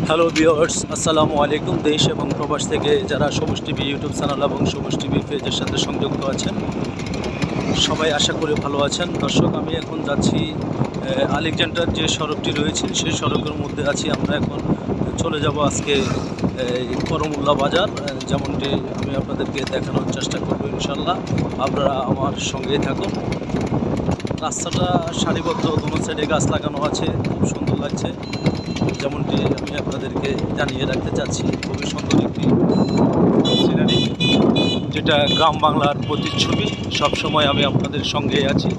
Hello viewers, আসসালামু আলাইকুম। দেশ এবং প্রবাস থেকে যারা সবুজ টিভি ইউটিউব চ্যানেল এবং সবুজ টিভি পেজের সাথে সংযুক্ত আছেন, সবাই আশা করি ভালো আছেন। দর্শক, আমি এখন যাচ্ছি আলেকজান্ডার যে সড়কটি রয়েছে সেই সড়কের মধ্যে আছি। আমরা এখন চলে যাব আজকে করমুল্লা বাজার, যেমনটি আমি আপনাদেরকে দেখানোর চেষ্টা করবো। ইনশাল্লাহ আপনারা আমার সঙ্গেই থাকুন। রাস্তাটা সারিবদ্ধ, দোনো সাইডে গাছ লাগানো আছে, খুব সুন্দর লাগছে। যেমনটি আমি আপনাদেরকে জানিয়ে রাখতে চাচ্ছি, খুবই সুন্দর একটি সিনারি, যেটা গ্রাম বাংলার প্রতিচ্ছবি। সবসময় আমি আপনাদের সঙ্গে আছি।